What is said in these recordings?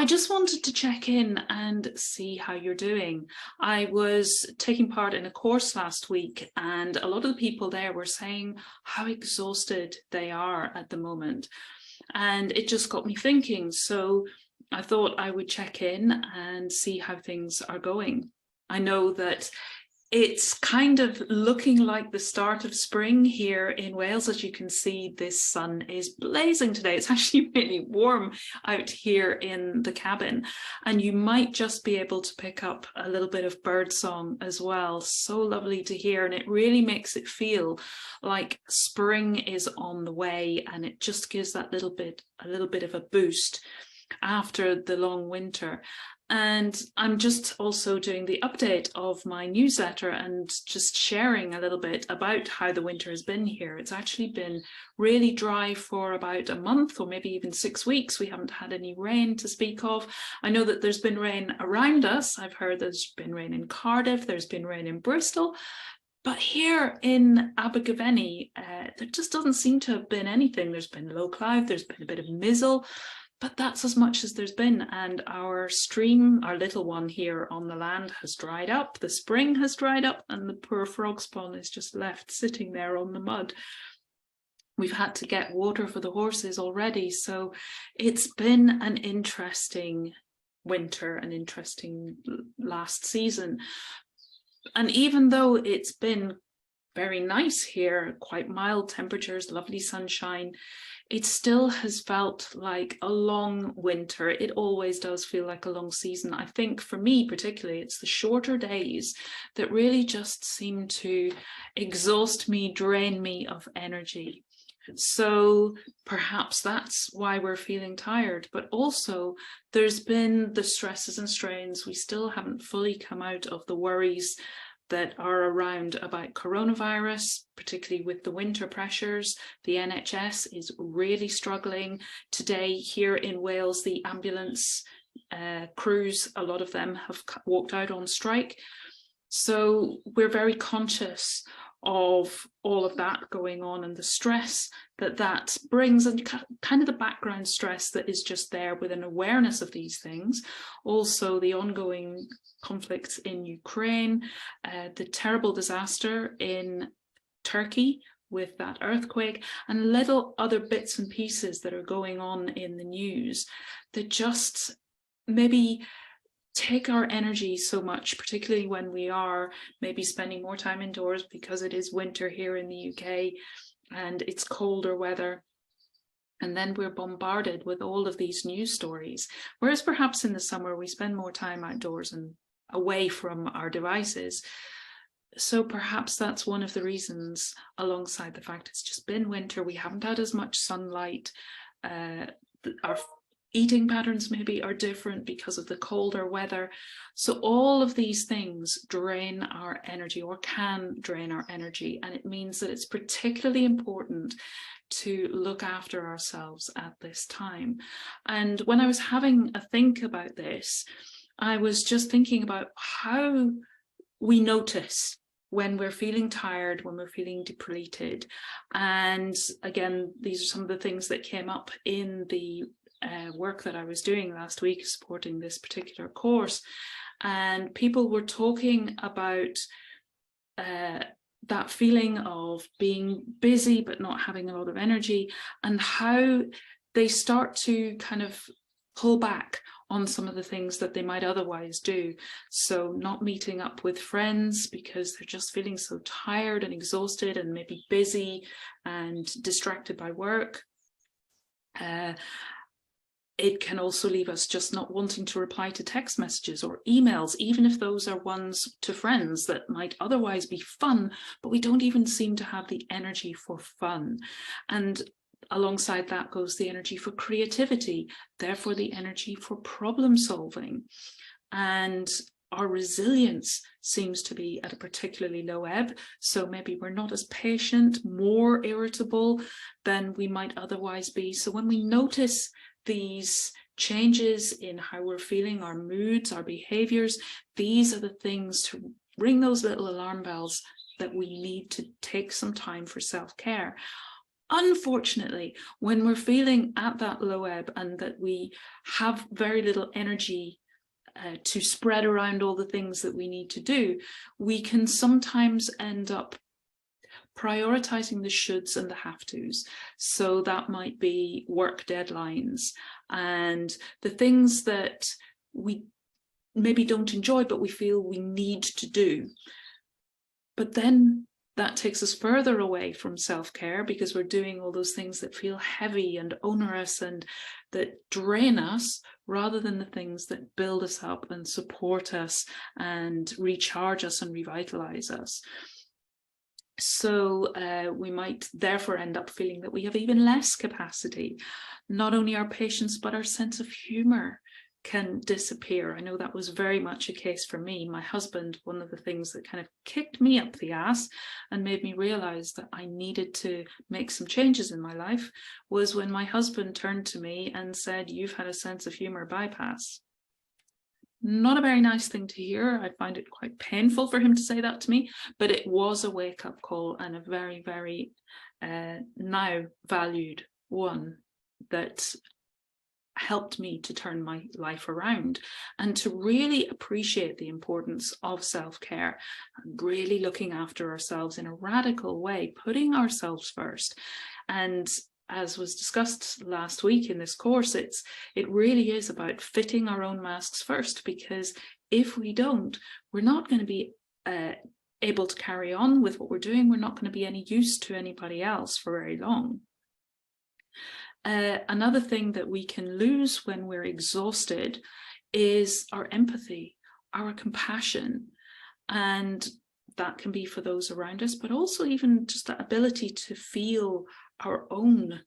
I just wanted to check in and see how you're doing. I was taking part in a course last week, and a lot of the people there were saying how exhausted they are at the moment. And it just got me thinking. So I thought I would check in and see how things are going. I know that it's kind of looking like the start of spring here in Wales. As you can see, this sun is blazing today. It's actually really warm out here in the cabin, and you might just be able to pick up a little bit of bird song as well. So lovely to hear, and it really makes it feel like spring is on the way, and it just gives that a little bit of a boost after the long winter. And I'm just also doing the update of my newsletter and just sharing a little bit about how the winter has been here. It's actually been really dry for about a month, or maybe even 6 weeks. We haven't had any rain to speak of. I know that there's been rain around us. I've heard there's been rain in Cardiff, there's been rain in Bristol. But here in Abergavenny, there just doesn't seem to have been anything. There's been low cloud, there's been a bit of mizzle, but that's as much as there's been. And our stream, our little one here on the land, has dried up. The spring has dried up, and the poor frog spawn is just left sitting there on the mud. We've had to get water for the horses already. So it's been an interesting winter, an interesting last season. And even though it's been very nice here, quite mild temperatures, lovely sunshine, it still has felt like a long winter. It always does feel like a long season. I think for me particularly, it's the shorter days that really just seem to exhaust me, drain me of energy. So perhaps that's why we're feeling tired, but also there's been the stresses and strains. We still haven't fully come out of the worries that are around about coronavirus, particularly with the winter pressures. The NHS is really struggling. Today here in Wales, the ambulance crews, a lot of them have walked out on strike. So we're very conscious of all of that going on and the stress that that brings, and kind of the background stress that is just there with an awareness of these things. Also the ongoing conflicts in Ukraine, the terrible disaster in Turkey with that earthquake, and little other bits and pieces that are going on in the news that just maybe take our energy so much, particularly when we are maybe spending more time indoors because it is winter here in the UK and it's colder weather. And then we're bombarded with all of these news stories. Whereas perhaps in the summer we spend more time outdoors and away from our devices. So perhaps that's one of the reasons, alongside the fact it's just been winter, we haven't had as much sunlight. Our eating patterns maybe are different because of the colder weather. So all of these things drain our energy, or can drain our energy. And it means that it's particularly important to look after ourselves at this time. And when I was having a think about this, I was just thinking about how we notice when we're feeling tired, when we're feeling depleted. And again, these are some of the things that came up in the work that I was doing last week supporting this particular course. And people were talking about that feeling of being busy but not having a lot of energy, and how they start to kind of pull back on some of the things that they might otherwise do. So not meeting up with friends because they're just feeling so tired and exhausted and maybe busy and distracted by work. It can also leave us just not wanting to reply to text messages or emails, even if those are ones to friends that might otherwise be fun, but we don't even seem to have the energy for fun. And alongside that goes the energy for creativity, therefore the energy for problem solving. And our resilience seems to be at a particularly low ebb. So maybe we're not as patient, more irritable than we might otherwise be. So when we notice these changes in how we're feeling, our moods, our behaviors, these are the things to ring those little alarm bells that we need to take some time for self-care. Unfortunately, when we're feeling at that low ebb and that we have very little energy to spread around all the things that we need to do, we can sometimes end up prioritizing the shoulds and the have tos. So that might be work deadlines and the things that we maybe don't enjoy, but we feel we need to do. But then that takes us further away from self-care because we're doing all those things that feel heavy and onerous and that drain us, rather than the things that build us up and support us and recharge us and revitalize us. So we might therefore end up feeling that we have even less capacity. Not only our patience, but our sense of humor can disappear. I know that was very much a case for me. My husband, one of the things that kind of kicked me up the ass and made me realize that I needed to make some changes in my life was when my husband turned to me and said, "You've had a sense of humor bypass." Not a very nice thing to hear. I find it quite painful for him to say that to me, but it was a wake-up call, and a very, very now valued one that helped me to turn my life around and to really appreciate the importance of self-care and really looking after ourselves in a radical way, putting ourselves first. And as was discussed last week in this course, it really is about fitting our own masks first, because if we don't, we're not going to be able to carry on with what we're doing. We're not going to be any use to anybody else for very long. Another thing that we can lose when we're exhausted is our empathy, our compassion, and that can be for those around us, but also even just that ability to feel our own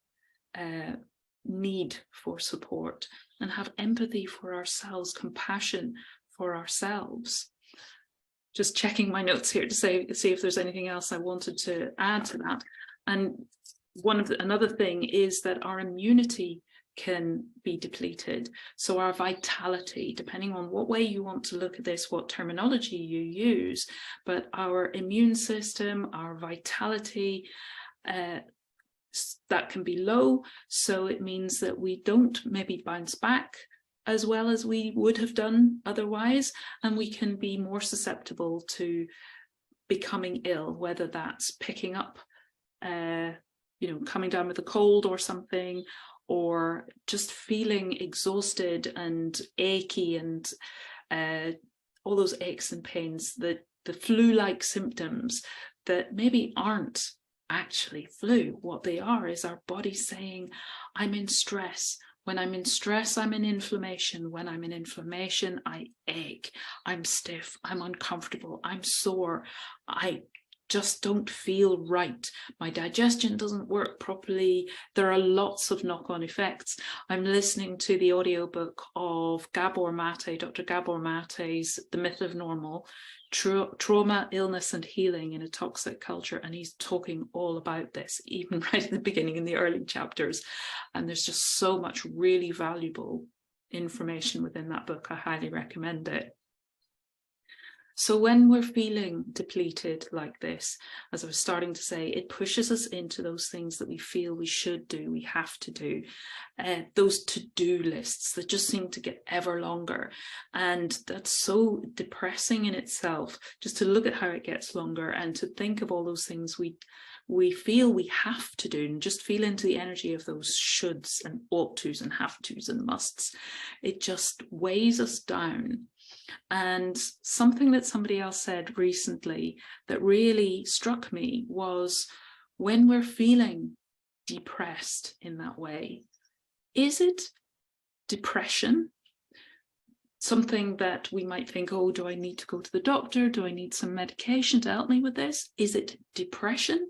need for support and have empathy for ourselves, compassion for ourselves. Just checking my notes here to see if there's anything else I wanted to add to that. And another thing is that our immunity can be depleted. So our vitality, depending on what way you want to look at this, what terminology you use, but our immune system, our vitality, that can be low. So it means that we don't maybe bounce back as well as we would have done otherwise, and we can be more susceptible to becoming ill, whether that's picking up coming down with a cold or something, or just feeling exhausted and achy and all those aches and pains, the flu-like symptoms that maybe aren't actually flu. What they are is our body saying, I'm in stress. When I'm in stress, I'm in inflammation. When I'm in inflammation, I ache, I'm stiff, I'm uncomfortable, I'm sore, I just don't feel right. My digestion doesn't work properly. There are lots of knock-on effects. I'm listening to the audiobook of Gabor Mate, Dr. Gabor Mate's The Myth of Normal, Trauma, Illness and Healing in a Toxic Culture. And he's talking all about this, even right at the beginning in the early chapters. And there's just so much really valuable information within that book. I highly recommend it. So when we're feeling depleted like this, as I was starting to say, it pushes us into those things that we feel we should do, we have to do, those to-do lists that just seem to get ever longer. And that's so depressing in itself, just to look at how it gets longer and to think of all those things we feel we have to do, and just feel into the energy of those shoulds and ought tos and have tos and musts. It just weighs us down. And something that somebody else said recently that really struck me was, when we're feeling depressed in that way, is it depression? Something that we might think, oh, do I need to go to the doctor? Do I need some medication to help me with this? Is it depression?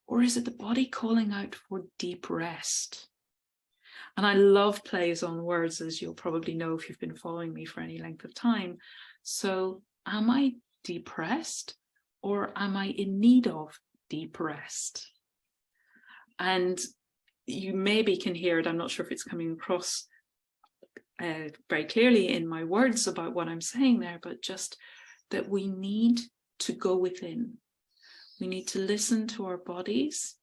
Or is it the body calling out for deep rest? And I love plays on words, as you'll probably know if you've been following me for any length of time. So am I depressed, or am I in need of deep rest? And you maybe can hear it. I'm not sure if it's coming across very clearly in my words about what I'm saying there, but just that we need to go within. We need to listen to our bodies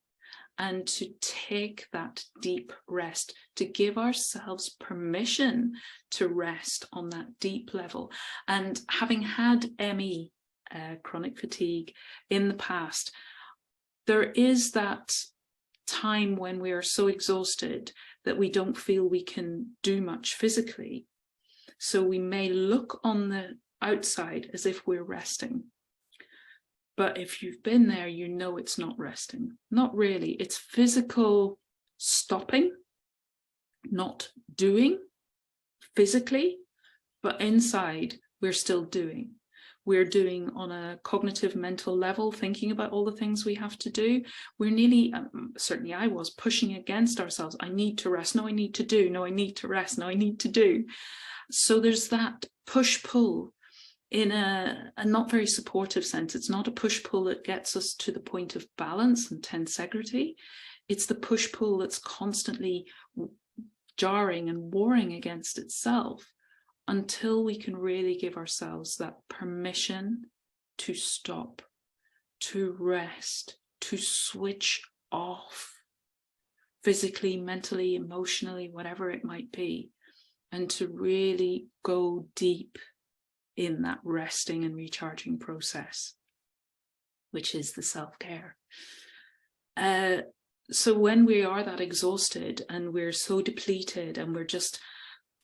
and to take that deep rest, to give ourselves permission to rest on that deep level. And having had ME, chronic fatigue, in the past, there is that time when we are so exhausted that we don't feel we can do much physically. So we may look on the outside as if we're resting. But if you've been there, you know it's not resting. Not really. It's physical stopping, not doing physically, but inside we're still doing. We're doing on a cognitive mental level, thinking about all the things we have to do. We're nearly, certainly I was, pushing against ourselves. I need to rest. No, I need to do. No, I need to rest. No, I need to do. So there's that push-pull in a not very supportive sense. It's not a push-pull that gets us to the point of balance and tensegrity. It's the push-pull that's constantly jarring and warring against itself, until we can really give ourselves that permission to stop, to rest, to switch off, physically, mentally, emotionally, whatever it might be, and to really go deep in that resting and recharging process, which is the self-care. So when we are that exhausted and we're so depleted and we're just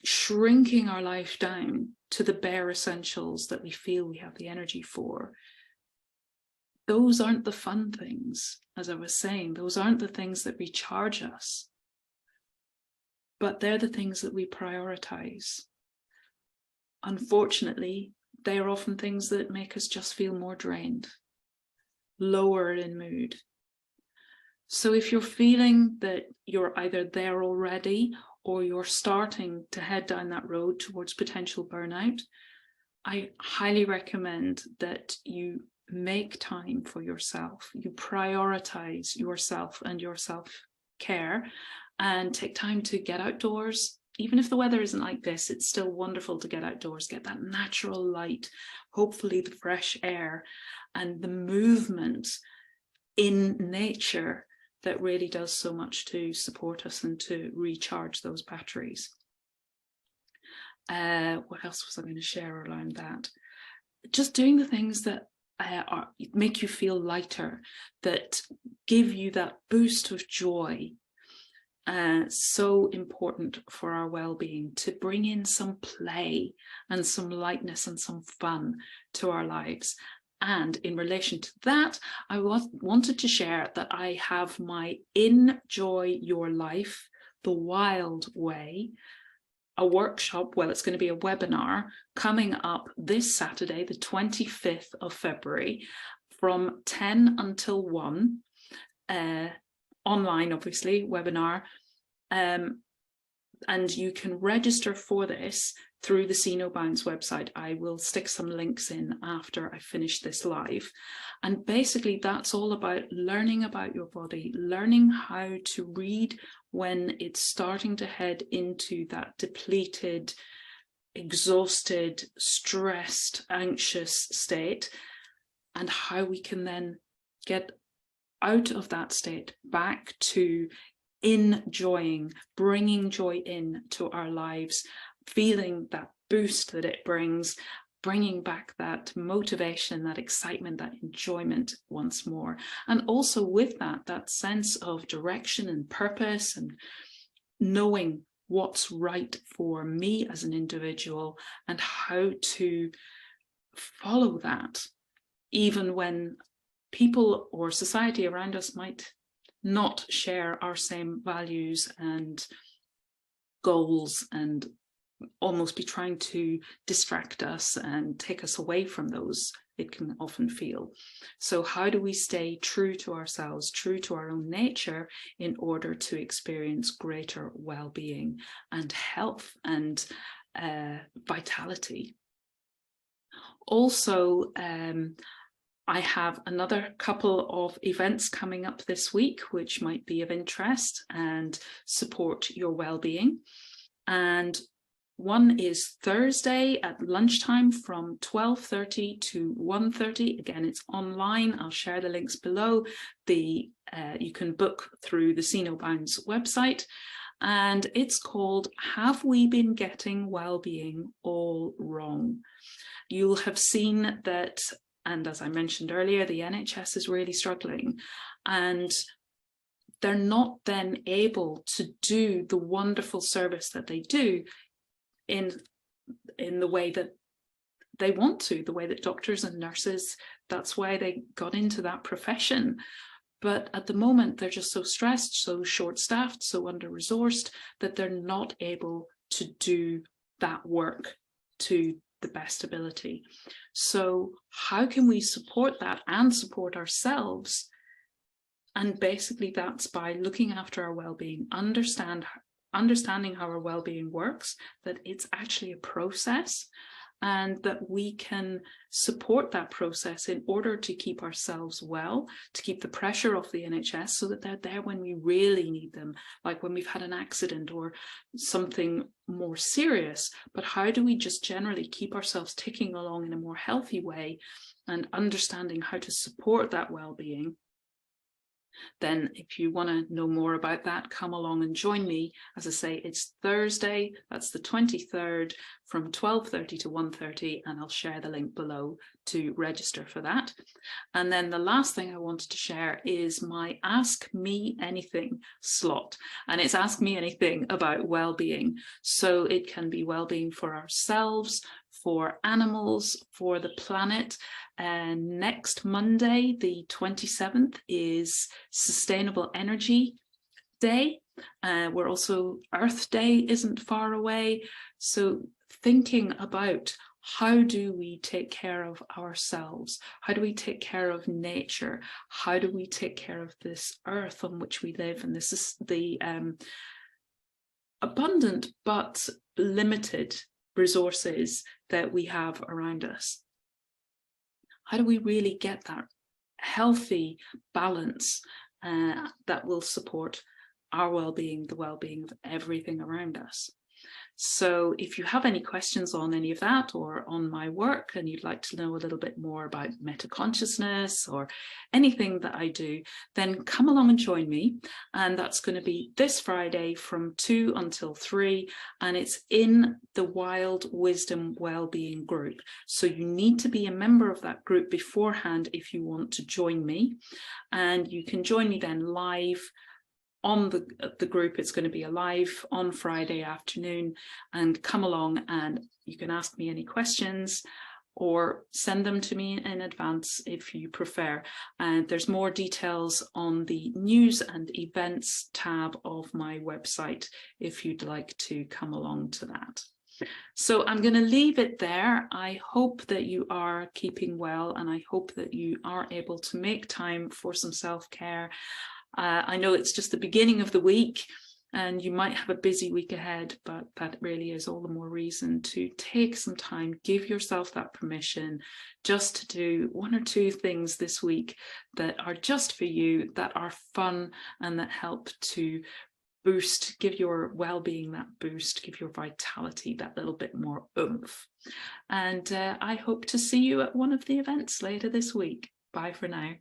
shrinking our life down to the bare essentials that we feel we have the energy for, those aren't the fun things. As I was saying, those aren't the things that recharge us, but they're the things that we prioritize. Unfortunately, they are often things that make us just feel more drained, lower in mood. So if you're feeling that you're either there already or you're starting to head down that road towards potential burnout, I highly recommend that you make time for yourself. You prioritize yourself and your self-care, and take time to get outdoors. Even if the weather isn't like this, it's still wonderful to get outdoors, get that natural light, hopefully the fresh air and the movement in nature that really does so much to support us and to recharge those batteries. What else was I going to share around that? Just doing the things that make you feel lighter, that give you that boost of joy. So important for our well-being, to bring in some play and some lightness and some fun to our lives. And in relation to that, I wanted to share that I have my Enjoy Your Life the Wild Way, a workshop, well, it's going to be a webinar coming up this Saturday, the 25th of February, from 10 until 1, online, obviously, webinar. And you can register for this through the See No Bounds website. I will stick some links in after I finish this live. And basically that's all about learning about your body, learning how to read when it's starting to head into that depleted, exhausted, stressed, anxious state, and how we can then get out of that state back to enjoying, bringing joy in to our lives, feeling that boost that it brings, bringing back that motivation, that excitement, that enjoyment once more. And also with that, that sense of direction and purpose, and knowing what's right for me as an individual and how to follow that, even when people or society around us might not share our same values and goals, and almost be trying to distract us and take us away from those, it can often feel. So how do we stay true to ourselves, true to our own nature, in order to experience greater well-being and health and vitality? Also, I have another couple of events coming up this week which might be of interest and support your well-being. And One is Thursday at lunchtime from 12:30 to 1:30. Again, it's online. I'll share the links below. You can book through the See No Bounds website. And it's called Have We Been Getting Wellbeing All Wrong? You'll have seen that, and as I mentioned earlier, the NHS is really struggling, and they're not then able to do the wonderful service that they do in the way that they want to, the way that doctors and nurses, that's why they got into that profession. But at the moment, they're just so stressed, so short-staffed, so under-resourced that they're not able to do that work to the best ability. So how can we support that and support ourselves? And basically that's by looking after our well-being, understanding how our well-being works, that it's actually a process, and that we can support that process in order to keep ourselves well, to keep the pressure off the NHS so that they're there when we really need them, like when we've had an accident or something more serious. But how do we just generally keep ourselves ticking along in a more healthy way, and understanding how to support that well-being? Then if you want to know more about that, come along and join me. As I say, it's Thursday, that's the 23rd, from 12:30 to 1:30, and I'll share the link below to register for that. And then the last thing I wanted to share is my Ask Me Anything slot, and it's Ask Me Anything about well-being. So it can be well-being for ourselves, for animals, for the planet. And next Monday, the 27th, is Sustainable Energy Day. We're also Earth Day isn't far away. So thinking about how do we take care of ourselves? How do we take care of nature? How do we take care of this earth on which we live? And this is the abundant but limited resources that we have around us. How do we really get that healthy balance that will support our well-being, the well-being of everything around us? So if you have any questions on any of that or on my work, and you'd like to know a little bit more about meta-consciousness or anything that I do, then come along and join me. And that's going to be this Friday from 2 until 3, and it's in the Wild Wisdom Wellbeing group. So you need to be a member of that group beforehand if you want to join me. And you can join me then live on the group. It's going to be a live on Friday afternoon, and come along and you can ask me any questions or send them to me in advance if you prefer. And there's more details on the news and events tab of my website if you'd like to come along to that. So I'm going to leave it there. I hope that you are keeping well, and I hope that you are able to make time for some self-care. I know it's just the beginning of the week and you might have a busy week ahead, but that really is all the more reason to take some time, give yourself that permission just to do 1 or 2 things this week that are just for you, that are fun and that help to boost, give your well-being that boost, give your vitality that little bit more oomph. And I hope to see you at one of the events later this week. Bye for now.